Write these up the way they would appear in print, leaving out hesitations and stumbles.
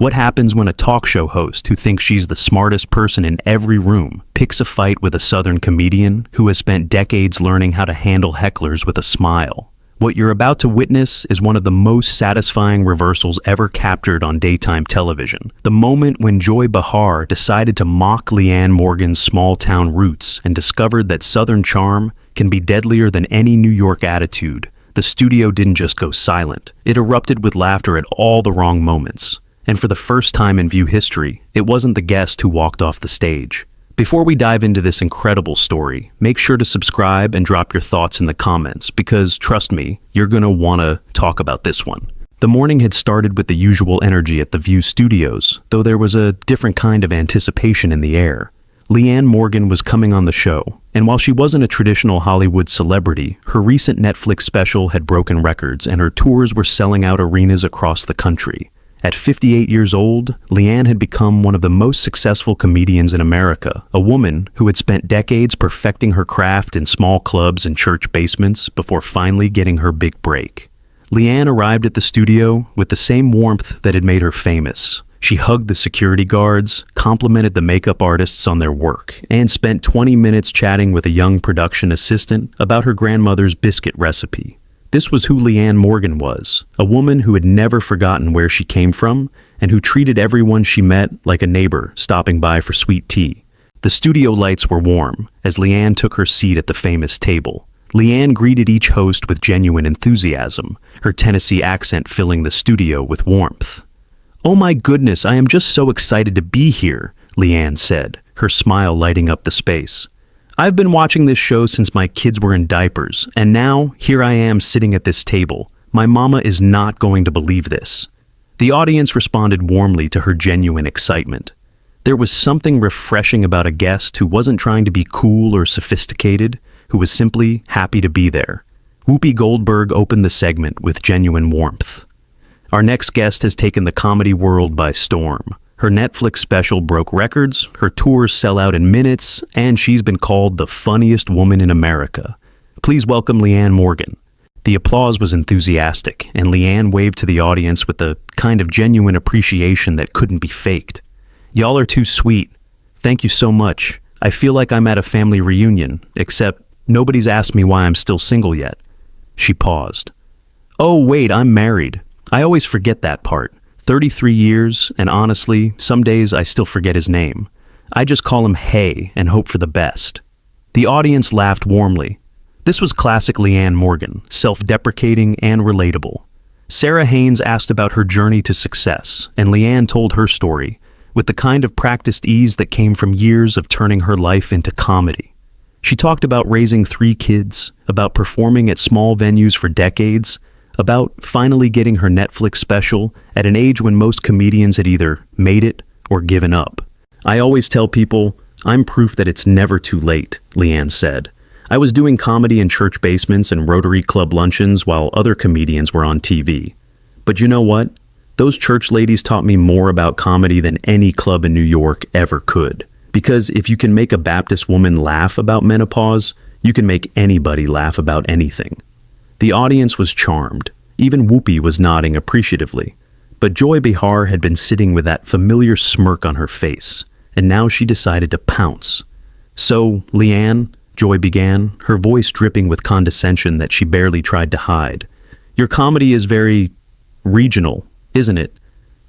What happens when a talk show host who thinks she's the smartest person in every room picks a fight with a Southern comedian who has spent decades learning how to handle hecklers with a smile? What you're about to witness is one of the most satisfying reversals ever captured on daytime television. The moment when Joy Behar decided to mock Leanne Morgan's small-town roots and discovered that Southern charm can be deadlier than any New York attitude. The studio didn't just go silent. It erupted with laughter at all the wrong moments. And for the first time in View history, it wasn't the guest who walked off the stage. Before we dive into this incredible story, make sure to subscribe and drop your thoughts in the comments because, trust me, you're going to want to talk about this one. The morning had started with the usual energy at the View studios, though there was a different kind of anticipation in the air. Leanne Morgan was coming on the show, and while she wasn't a traditional Hollywood celebrity, her recent Netflix special had broken records and her tours were selling out arenas across the country. At 58 years old, Leanne had become one of the most successful comedians in America, a woman who had spent decades perfecting her craft in small clubs and church basements before finally getting her big break. Leanne arrived at the studio with the same warmth that had made her famous. She hugged the security guards, complimented the makeup artists on their work, and spent 20 minutes chatting with a young production assistant about her grandmother's biscuit recipe. This was who Leanne Morgan was, a woman who had never forgotten where she came from and who treated everyone she met like a neighbor stopping by for sweet tea. The studio lights were warm as Leanne took her seat at the famous table. Leanne greeted each host with genuine enthusiasm, her Tennessee accent filling the studio with warmth. "Oh my goodness, I am just so excited to be here," Leanne said, her smile lighting up the space. "I've been watching this show since my kids were in diapers, and now here I am sitting at this table. My mama is not going to believe this." The audience responded warmly to her genuine excitement. There was something refreshing about a guest who wasn't trying to be cool or sophisticated, who was simply happy to be there. Whoopi Goldberg opened the segment with genuine warmth. Our next guest has taken the comedy world by storm. Her Netflix special broke records, her tours sell out in minutes, and she's been called the funniest woman in America. Please welcome Leanne Morgan. The applause was enthusiastic, and Leanne waved to the audience with the kind of genuine appreciation that couldn't be faked. "Y'all are too sweet. Thank you so much. I feel like I'm at a family reunion, except nobody's asked me why I'm still single yet." She paused. "Oh, wait, I'm married. I always forget that part. 33 years, and honestly, some days I still forget his name. I just call him Hey and hope for the best." The audience laughed warmly. This was classic Leanne Morgan, self-deprecating and relatable. Sarah Haynes asked about her journey to success, and Leanne told her story, with the kind of practiced ease that came from years of turning her life into comedy. She talked about raising 3 kids, about performing at small venues for decades, about finally getting her Netflix special at an age when most comedians had either made it or given up. "I always tell people, I'm proof that it's never too late," Leanne said. "I was doing comedy in church basements and Rotary Club luncheons while other comedians were on TV. But you know what? Those church ladies taught me more about comedy than any club in New York ever could. Because if you can make a Baptist woman laugh about menopause, you can make anybody laugh about anything." The audience was charmed. Even Whoopi was nodding appreciatively. But Joy Behar had been sitting with that familiar smirk on her face, and now she decided to pounce. "So, Leanne," Joy began, her voice dripping with condescension that she barely tried to hide, "your comedy is very regional, isn't it?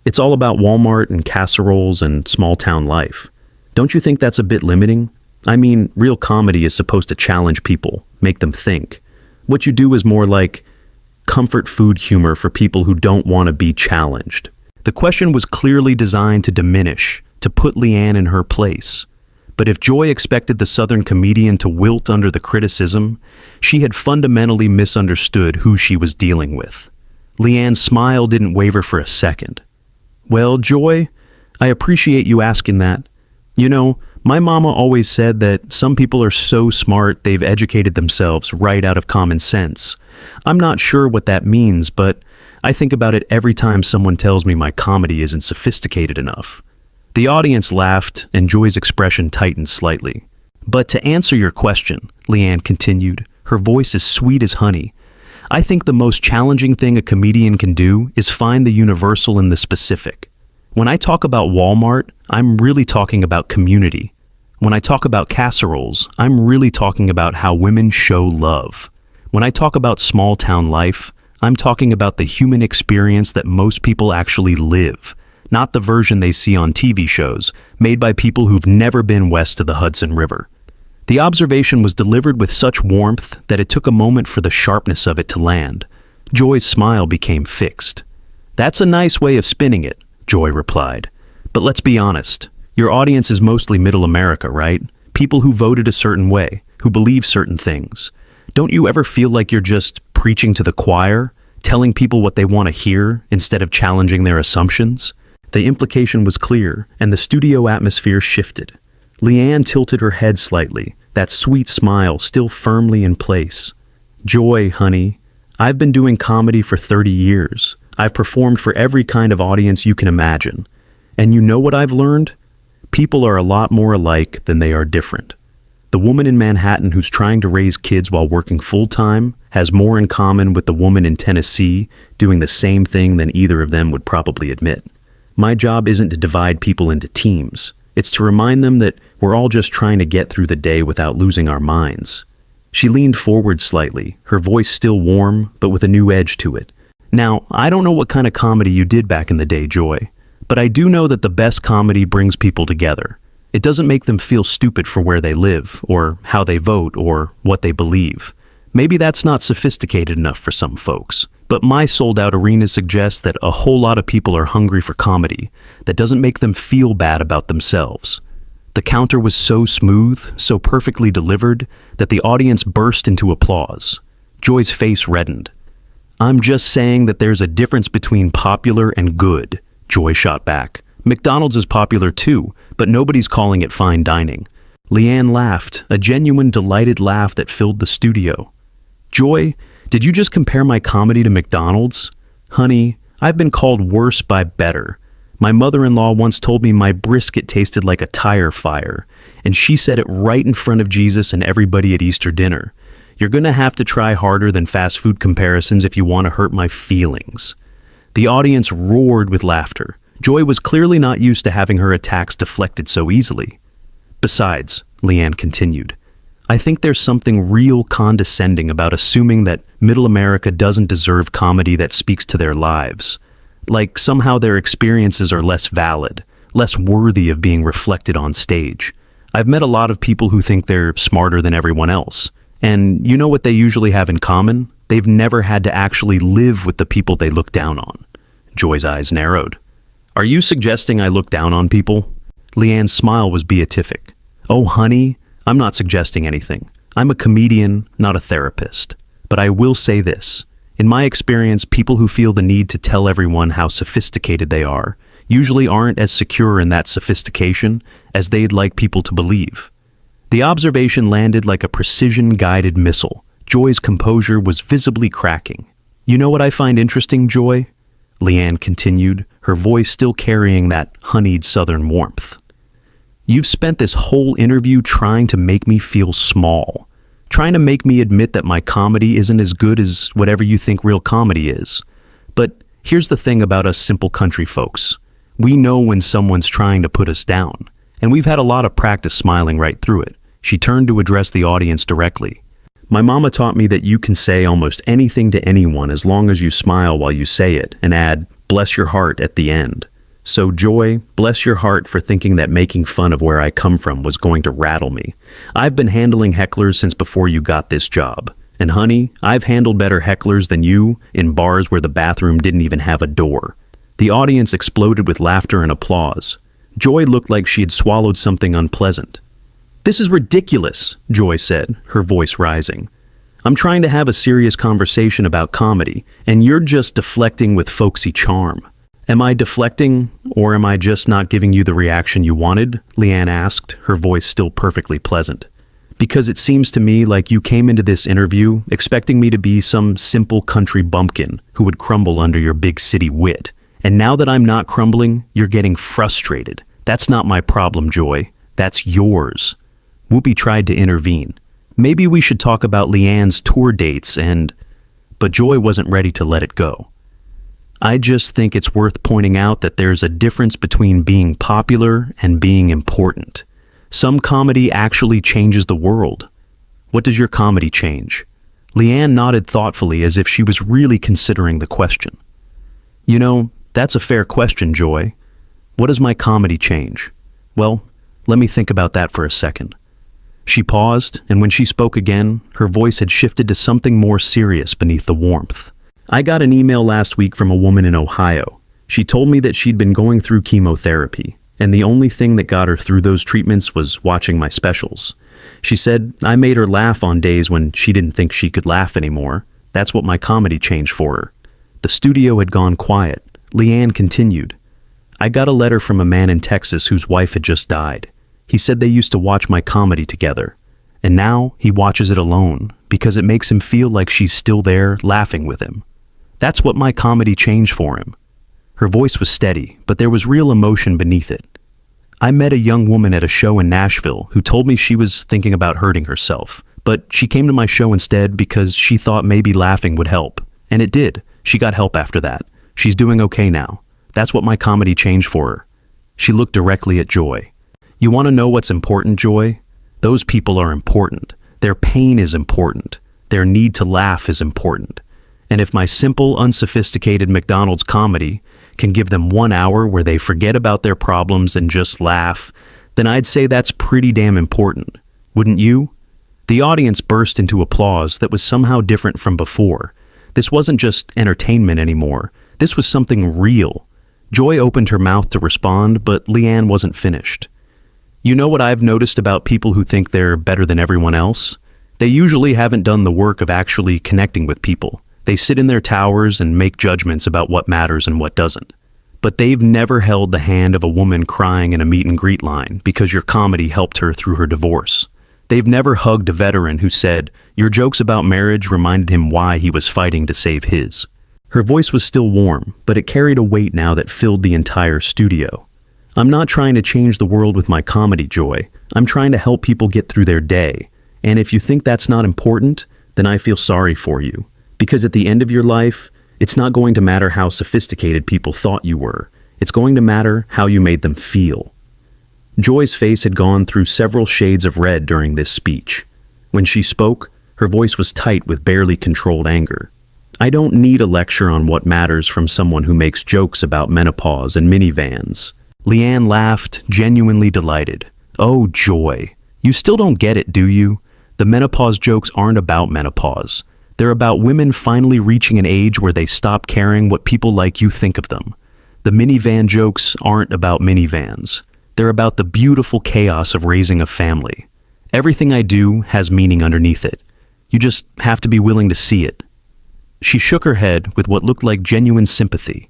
It's all about Walmart and casseroles and small-town life. Don't you think that's a bit limiting? I mean, real comedy is supposed to challenge people, make them think. What you do is more like comfort food humor for people who don't want to be challenged." The question was clearly designed to diminish, to put Leanne in her place. But if Joy expected the Southern comedian to wilt under the criticism, she had fundamentally misunderstood who she was dealing with. Leanne's smile didn't waver for a second. "Well, Joy, I appreciate you asking that. You know, my mama always said that some people are so smart they've educated themselves right out of common sense. I'm not sure what that means, but I think about it every time someone tells me my comedy isn't sophisticated enough." The audience laughed, and Joy's expression tightened slightly. "But to answer your question," Leanne continued, her voice as sweet as honey, "I think the most challenging thing a comedian can do is find the universal in the specific. When I talk about Walmart, I'm really talking about community. When I talk about casseroles, I'm really talking about how women show love. When I talk about small town life, I'm talking about the human experience that most people actually live, not the version they see on TV shows made by people who've never been west of the Hudson River. The observation was delivered with such warmth that it took a moment for the sharpness of it to land. Joy's smile became fixed. "That's a nice way of spinning it," Joy replied. "But let's be honest. Your audience is mostly middle America, right? People who voted a certain way, who believe certain things. Don't you ever feel like you're just preaching to the choir, telling people what they want to hear instead of challenging their assumptions?" The implication was clear, and the studio atmosphere shifted. Leanne tilted her head slightly, that sweet smile still firmly in place. "Joy, honey, I've been doing comedy for 30 years. I've performed for every kind of audience you can imagine. And you know what I've learned? People are a lot more alike than they are different. The woman in Manhattan who's trying to raise kids while working full-time has more in common with the woman in Tennessee doing the same thing than either of them would probably admit. My job isn't to divide people into teams. It's to remind them that we're all just trying to get through the day without losing our minds." She leaned forward slightly, her voice still warm, but with a new edge to it. "Now, I don't know what kind of comedy you did back in the day, Joy, but I do know that the best comedy brings people together. It doesn't make them feel stupid for where they live, or how they vote, or what they believe. Maybe that's not sophisticated enough for some folks, but my sold-out arena suggests that a whole lot of people are hungry for comedy that doesn't make them feel bad about themselves." The counter was so smooth, so perfectly delivered, that the audience burst into applause. Joy's face reddened. "I'm just saying that there's a difference between popular and good," Joy shot back. "McDonald's is popular too, but nobody's calling it fine dining." Leanne laughed, a genuine, delighted laugh that filled the studio. "Joy, did you just compare my comedy to McDonald's? Honey, I've been called worse by better. My mother-in-law once told me my brisket tasted like a tire fire, and she said it right in front of Jesus and everybody at Easter dinner. You're gonna have to try harder than fast food comparisons if you want to hurt my feelings." The audience roared with laughter. Joy was clearly not used to having her attacks deflected so easily. "Besides," Leanne continued, "I think there's something real condescending about assuming that middle America doesn't deserve comedy that speaks to their lives. Like somehow their experiences are less valid, less worthy of being reflected on stage. I've met a lot of people who think they're smarter than everyone else. And you know what they usually have in common? They've never had to actually live with the people they look down on." Joy's eyes narrowed. "Are you suggesting I look down on people?" Leanne's smile was beatific. "Oh, honey, I'm not suggesting anything. I'm a comedian, not a therapist. But I will say this. In my experience, people who feel the need to tell everyone how sophisticated they are usually aren't as secure in that sophistication as they'd like people to believe." The observation landed like a precision-guided missile. Joy's composure was visibly cracking. "You know what I find interesting, Joy?" Leanne continued, her voice still carrying that honeyed southern warmth. "You've spent this whole interview trying to make me feel small. Trying to make me admit that my comedy isn't as good as whatever you think real comedy is. But here's the thing about us simple country folks. We know when someone's trying to put us down, and we've had a lot of practice smiling right through it." She turned to address the audience directly. "My mama taught me that you can say almost anything to anyone as long as you smile while you say it and add, 'bless your heart' at the end. So Joy, bless your heart for thinking that making fun of where I come from was going to rattle me. I've been handling hecklers since before you got this job. And honey, I've handled better hecklers than you in bars where the bathroom didn't even have a door." The audience exploded with laughter and applause. Joy looked like she had swallowed something unpleasant. "This is ridiculous," Joy said, her voice rising. "I'm trying to have a serious conversation about comedy, and you're just deflecting with folksy charm." "Am I deflecting, or am I just not giving you the reaction you wanted?" Leanne asked, her voice still perfectly pleasant. "Because it seems to me like you came into this interview expecting me to be some simple country bumpkin who would crumble under your big city wit. And now that I'm not crumbling, you're getting frustrated. That's not my problem, Joy. That's yours." Whoopi tried to intervene. "Maybe we should talk about Leanne's tour dates and—" But Joy wasn't ready to let it go. I just think it's worth pointing out that there's a difference between being popular and being important. Some comedy actually changes the world. What does your comedy change? Leanne nodded thoughtfully as if she was really considering the question. You know, that's a fair question, Joy. What does my comedy change? Well, let me think about that for a second. She paused, and when she spoke again, her voice had shifted to something more serious beneath the warmth. I got an email last week from a woman in Ohio. She told me that she'd been going through chemotherapy, and the only thing that got her through those treatments was watching my specials. She said I made her laugh on days when she didn't think she could laugh anymore. That's what my comedy changed for her. The studio had gone quiet. Leanne continued. I got a letter from a man in Texas whose wife had just died. He said they used to watch my comedy together, and now he watches it alone because it makes him feel like she's still there laughing with him. That's what my comedy changed for him. Her voice was steady, but there was real emotion beneath it. I met a young woman at a show in Nashville who told me she was thinking about hurting herself, but she came to my show instead because she thought maybe laughing would help. And it did. She got help after that. She's doing okay now. That's what my comedy changed for her. She looked directly at Joy. You want to know what's important, Joy? Those people are important. Their pain is important. Their need to laugh is important. And if my simple, unsophisticated McDonald's comedy can give them 1 hour where they forget about their problems and just laugh, then I'd say that's pretty damn important. Wouldn't you? The audience burst into applause that was somehow different from before. This wasn't just entertainment anymore. This was something real. Joy opened her mouth to respond, but Leanne wasn't finished. You know what I've noticed about people who think they're better than everyone else? They usually haven't done the work of actually connecting with people. They sit in their towers and make judgments about what matters and what doesn't. But they've never held the hand of a woman crying in a meet and greet line because your comedy helped her through her divorce. They've never hugged a veteran who said, your jokes about marriage reminded him why he was fighting to save his. Her voice was still warm, but it carried a weight now that filled the entire studio. I'm not trying to change the world with my comedy, Joy. I'm trying to help people get through their day. And if you think that's not important, then I feel sorry for you. Because at the end of your life, it's not going to matter how sophisticated people thought you were. It's going to matter how you made them feel. Joy's face had gone through several shades of red during this speech. When she spoke, her voice was tight with barely controlled anger. I don't need a lecture on what matters from someone who makes jokes about menopause and minivans. Leanne laughed, genuinely delighted. Oh, Joy. You still don't get it, do you? The menopause jokes aren't about menopause. They're about women finally reaching an age where they stop caring what people like you think of them. The minivan jokes aren't about minivans. They're about the beautiful chaos of raising a family. Everything I do has meaning underneath it. You just have to be willing to see it. She shook her head with what looked like genuine sympathy.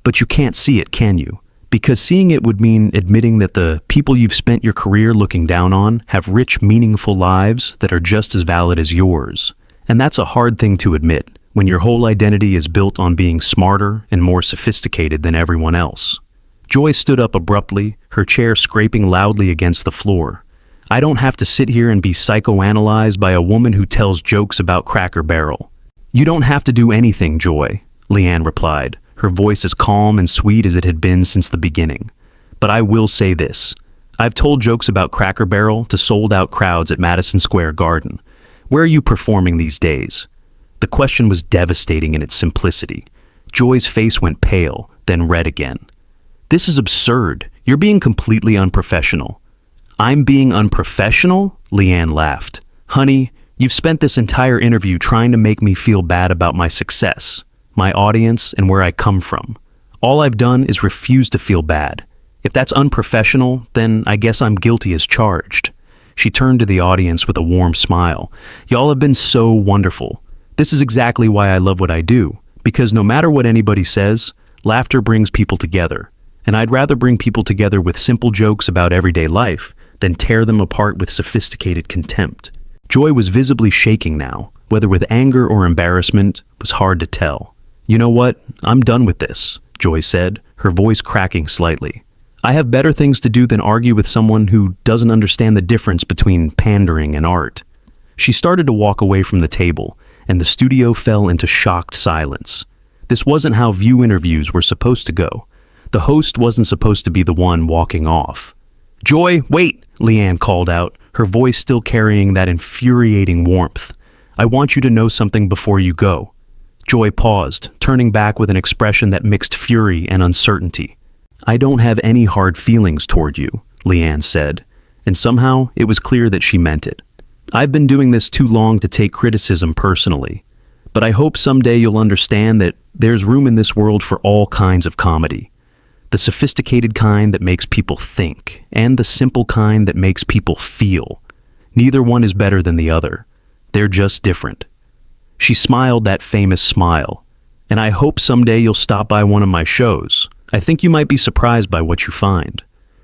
But you can't see it, can you? Because seeing it would mean admitting that the people you've spent your career looking down on have rich, meaningful lives that are just as valid as yours. And that's a hard thing to admit when your whole identity is built on being smarter and more sophisticated than everyone else. Joy stood up abruptly, her chair scraping loudly against the floor. I don't have to sit here and be psychoanalyzed by a woman who tells jokes about Cracker Barrel. You don't have to do anything, Joy, Leanne replied, her voice as calm and sweet as it had been since the beginning. But I will say this. I've told jokes about Cracker Barrel to sold-out crowds at Madison Square Garden. Where are you performing these days? The question was devastating in its simplicity. Joy's face went pale, then red again. This is absurd. You're being completely unprofessional. I'm being unprofessional? Leanne laughed. Honey, you've spent this entire interview trying to make me feel bad about my success, my audience, and where I come from. All I've done is refuse to feel bad. If that's unprofessional, then I guess I'm guilty as charged. She turned to the audience with a warm smile. Y'all have been so wonderful. This is exactly why I love what I do, because no matter what anybody says, laughter brings people together. And I'd rather bring people together with simple jokes about everyday life than tear them apart with sophisticated contempt. Joy was visibly shaking now, whether with anger or embarrassment was hard to tell. You know what? I'm done with this, Joy said, her voice cracking slightly. I have better things to do than argue with someone who doesn't understand the difference between pandering and art. She started to walk away from the table, and the studio fell into shocked silence. This wasn't how View interviews were supposed to go. The host wasn't supposed to be the one walking off. "Joy, wait!" Leanne called out, her voice still carrying that infuriating warmth. "I want you to know something before you go." Joy paused, turning back with an expression that mixed fury and uncertainty. "I don't have any hard feelings toward you," Leanne said, and somehow it was clear that she meant it. "I've been doing this too long to take criticism personally, but I hope someday you'll understand that there's room in this world for all kinds of comedy. The sophisticated kind that makes people think, and the simple kind that makes people feel. Neither one is better than the other. They're just different." She smiled that famous smile. "And I hope someday you'll stop by one of my shows. I think you might be surprised by what you find.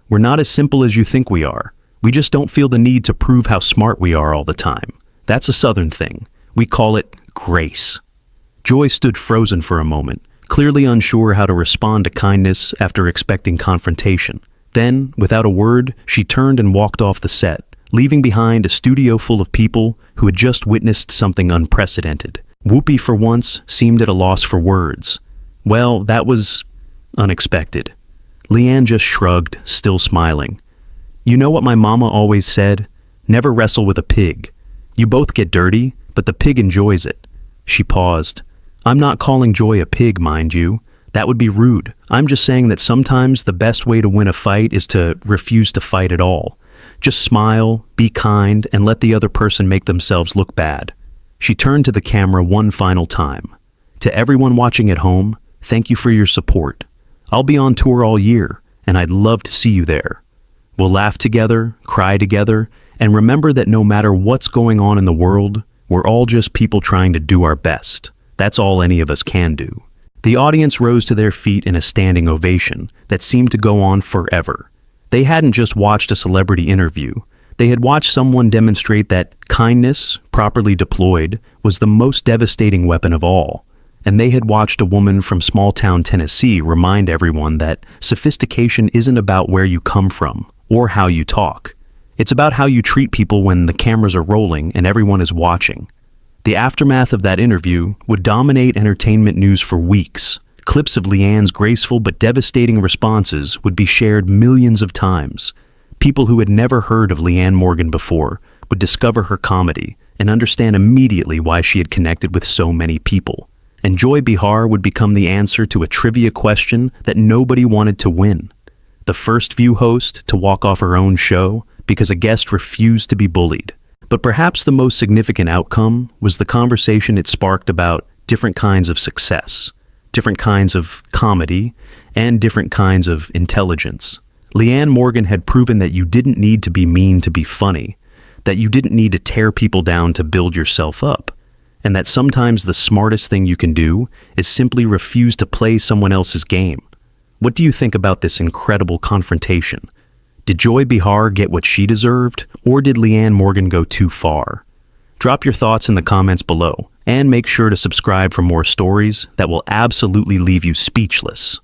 We're not as simple as you think we are. We just don't feel the need to prove how smart we are all the time. That's a Southern thing. We call it grace." Joy stood frozen for a moment, clearly unsure how to respond to kindness after expecting confrontation. Then, without a word, she turned and walked off the set, leaving behind a studio full of people who had just witnessed something unprecedented. Whoopi, for once, seemed at a loss for words. Well, that was unexpected. Leanne just shrugged, still smiling. "You know what my mama always said? Never wrestle with a pig. You both get dirty, but the pig enjoys it." She paused. "I'm not calling Joy a pig, mind you. That would be rude. I'm just saying that sometimes the best way to win a fight is to refuse to fight at all. Just smile, be kind, and let the other person make themselves look bad." She turned to the camera one final time. "To everyone watching at home, thank you for your support. I'll be on tour all year, and I'd love to see you there. We'll laugh together, cry together, and remember that no matter what's going on in the world, we're all just people trying to do our best. That's all any of us can do." The audience rose to their feet in a standing ovation that seemed to go on forever. They hadn't just watched a celebrity interview. They had watched someone demonstrate that kindness, properly deployed, was the most devastating weapon of all. And they had watched a woman from small-town Tennessee remind everyone that sophistication isn't about where you come from or how you talk. It's about how you treat people when the cameras are rolling and everyone is watching. The aftermath of that interview would dominate entertainment news for weeks. Clips of Leanne's graceful but devastating responses would be shared millions of times. People who had never heard of Leanne Morgan before would discover her comedy and understand immediately why she had connected with so many people. And Joy Behar would become the answer to a trivia question that nobody wanted to win. The first View host to walk off her own show because a guest refused to be bullied. But perhaps the most significant outcome was the conversation it sparked about different kinds of success, different kinds of comedy, and different kinds of intelligence. Leanne Morgan had proven that you didn't need to be mean to be funny, that you didn't need to tear people down to build yourself up, and that sometimes the smartest thing you can do is simply refuse to play someone else's game. What do you think about this incredible confrontation? Did Joy Behar get what she deserved, or did Leanne Morgan go too far? Drop your thoughts in the comments below, and make sure to subscribe for more stories that will absolutely leave you speechless.